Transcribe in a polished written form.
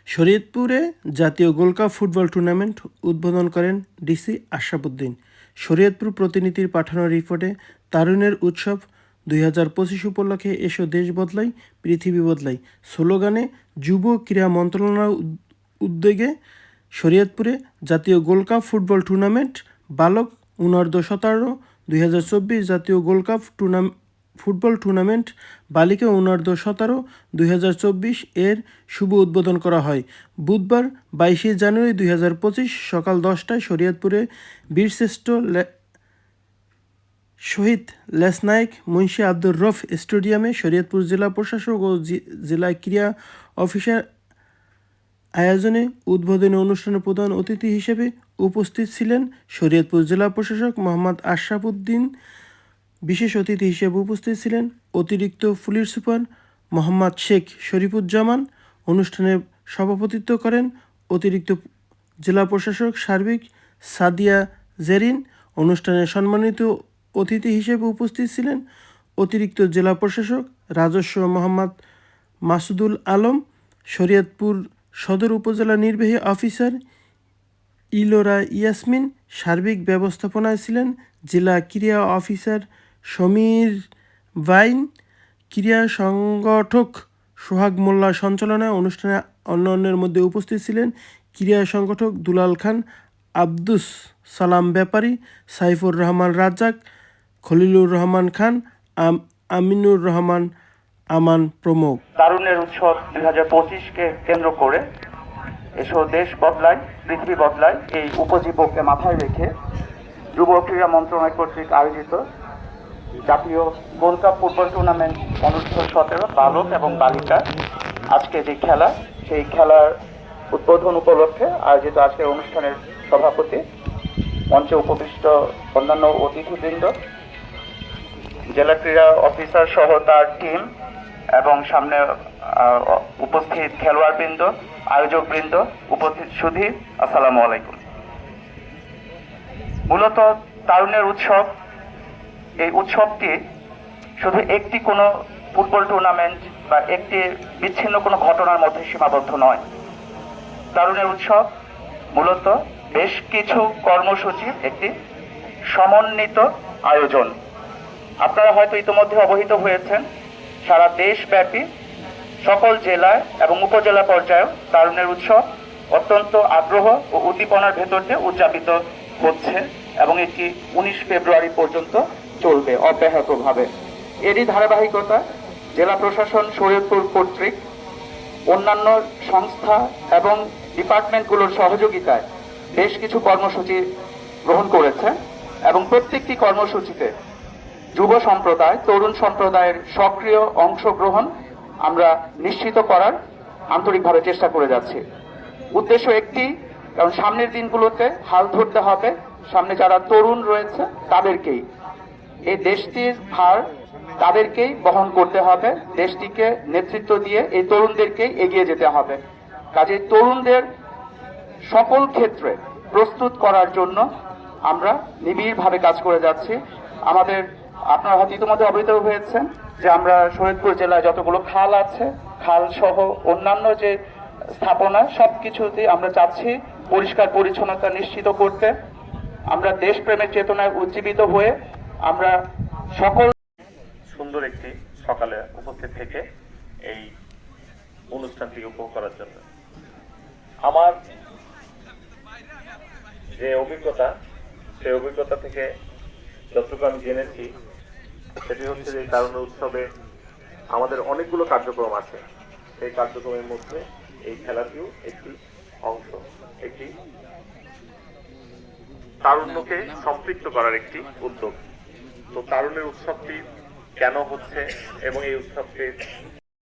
শরীয়তপুরে জাতীয় gold cup football tournament উদ্বোধন করেন ডিসি আশরাফ উদ্দিন। শরীয়তপুর প্রতিনিধির পাঠানো রিপোর্টে তারুণ্যের উৎসব 2025 উপলক্ষে এসো দেশ বদলাই পৃথিবী বদলাই স্লোগানে যুব ক্রীড়া মন্ত্রণালয়ের উদ্যোগে শরীয়তপুরে জাতীয় গোল্ড কাপ ফুটবল টুর্নামেন্ট বালক অনূর্ধ্ব-17, 2024 জাতীয় গোল্ড কাপ ফুটবল টুর্নামেন্ট বালিকা অনূর্ধ্ব-17 2024 এর শুভ উদ্বোধন করা হয় বুধবার 22 জানুয়ারি 2025 সকাল 10টায় শরীয়তপুরে বীরশ্রেষ্ঠ শহীদ লেসনায়েক মুন্সী আব্দুর রফ স্টেডিয়ামে শরীয়তপুর জেলা প্রশাসক ও জেলা ক্রীড়া অফিসার আয়োজনে উদ্বোধনী অনুষ্ঠানে প্রধান অতিথি হিসেবে উপস্থিত ছিলেন শরীয়তপুর জেলা প্রশাসক মোহাম্মদ আশরাফ উদ্দিন। বিশেষ অতিথি হিসেবে উপস্থিত ছিলেন অতিরিক্ত পুলিশ সুপার মোহাম্মদ শেখ শরীফুজ্জামান। অনুষ্ঠানে সভাপতিত্ব করেন অতিরিক্ত জেলা প্রশাসক সার্বিক সাদিয়া জেরিন। অনুষ্ঠানে সম্মানিত অতিথি হিসেবে উপস্থিত ছিলেন অতিরিক্ত জেলা প্রশাসক রাজস্ব মোহাম্মদ মাসুদুল আলম, শরীয়তপুর সদর উপজেলা নির্বাহী অফিসার ইলোরা ইয়াসমিন। সার্বিক ব্যবস্থাপনায় ছিলেন জেলা ক্রীড়া অফিসার সমীর বাইন, ক্রীড়া সংগঠক সোহাগ মোল্লা সঞ্চালনায় অনুষ্ঠানে অন্যান্যের মধ্যে উপস্থিত ছিলেন ক্রীড়া সংগঠক দুলাল খান, আব্দুস সালাম ব্যাপারী, সাইফুর রহমান রাজ্জাক, খলিলুর রহমান খান, আমিনুর রহমান আমান প্রমুখ। তারুণ্যের উৎসব 2025-কে কেন্দ্র করে এসো দেশ বদলায় পৃথিবী বদলায় এই উপজীবককে মাথায় রেখে যুব ক্রীড়া মন্ত্রণালয় কর্তৃক আয়োজিত জাতীয় গোল্ড কাপ ফুটবল টুর্নামেন্ট অনূর্ধ্ব-17 বালক এবং বালিকা আজকে যে খেলা, সেই খেলার উদ্বোধন উপলক্ষে আয়োজিত আজকের অনুষ্ঠানের সভাপতি, মঞ্চে উপবিষ্ট অন্যান্য অতিথিবৃন্দ, জেলা ক্রীড়া অফিসার সহ তার টিম এবং সামনে উপস্থিত খেলোয়াড়বৃন্দ, আয়োজকবৃন্দ, উপস্থিত সুধী, আসসালামু আলাইকুম। মূলত তারুণ্যের উৎসব, এই উৎসবটি শুধু একটি কোনো ফুটবল টুর্নামেন্ট বা একটি বিচ্ছিন্ন কোনো ঘটনার মধ্যে সীমাবদ্ধ নয়। তারুণ্যের উৎসব মূলত বেশ কিছু কর্মসূচির একটি সমন্বিত আয়োজন। আপনারা হয়তো ইতিমধ্যে অবহিত হয়েছেন, সারা দেশব্যাপী সকল জেলায় এবং উপজেলা পর্যায়েও তারুণ্যের উৎসব অত্যন্ত আগ্রহ ও উদ্দীপনার ভেতর দিয়ে উদযাপিত হচ্ছে এবং এটি 19 ফেব্রুয়ারি পর্যন্ত চলবে অব্যাহতভাবে। এরই ধারাবাহিকতা জেলা প্রশাসন শরীয়তপুর কর্তৃক অন্যান্য সংস্থা এবং ডিপার্টমেন্টগুলোর সহযোগিতায় বেশ কিছু কর্মসূচি গ্রহণ করেছে এবং প্রত্যেকটি কর্মসূচিতে যুব সম্প্রদায়, তরুণ সম্প্রদায়ের সক্রিয় অংশগ্রহণ আমরা নিশ্চিত করার আন্তরিকভাবে চেষ্টা করে যাচ্ছি। উদ্দেশ্য একটি, কারণ সামনের দিনগুলোতে হাল ধরতে হবে সামনে যারা তরুণ রয়েছে তাদেরকেই, এই দেশটির ভার তাদেরকেই বহন করতে হবে, দেশটিকে নেতৃত্ব দিয়ে এই তরুণদেরকেই এগিয়ে যেতে হবে। কাজেই তরুণদের সকল ক্ষেত্রে প্রস্তুত করার জন্য আমরা নিবিড়ভাবে কাজ করে যাচ্ছি। আপনারা হয়তো ইতিমধ্যে অবহিত হয়েছেন যে আমরা শরীয়তপুর জেলায় যতগুলো খাল আছে, খাল সহ অন্যান্য যে স্থাপনা, সবকিছুতে আমরা চাচ্ছি পরিষ্কার পরিচ্ছন্নতা নিশ্চিত করতে। আমরা দেশপ্রেমের চেতনায় উজ্জীবিত হয়ে আমরা সকল সুন্দর একটি সকালে উপস্থিত থেকে এই অনুষ্ঠানটি উপভোগ করার জন্য। আমার যে অভিজ্ঞতা, সেই অভিজ্ঞতা থেকে যতটুকু আমি জেনেছি সেটি হচ্ছে যে তারুণ্য উৎসবে আমাদের অনেকগুলো কার্যক্রম আছে। সেই কার্যক্রমের মধ্যে এই খেলাটিও একটি অংশ, একটি তারুণ্যকে সম্পৃক্ত করার একটি উদ্যোগ। তো তারুণ্যের উৎসবটি কেন হচ্ছে এবং এই উৎসবটির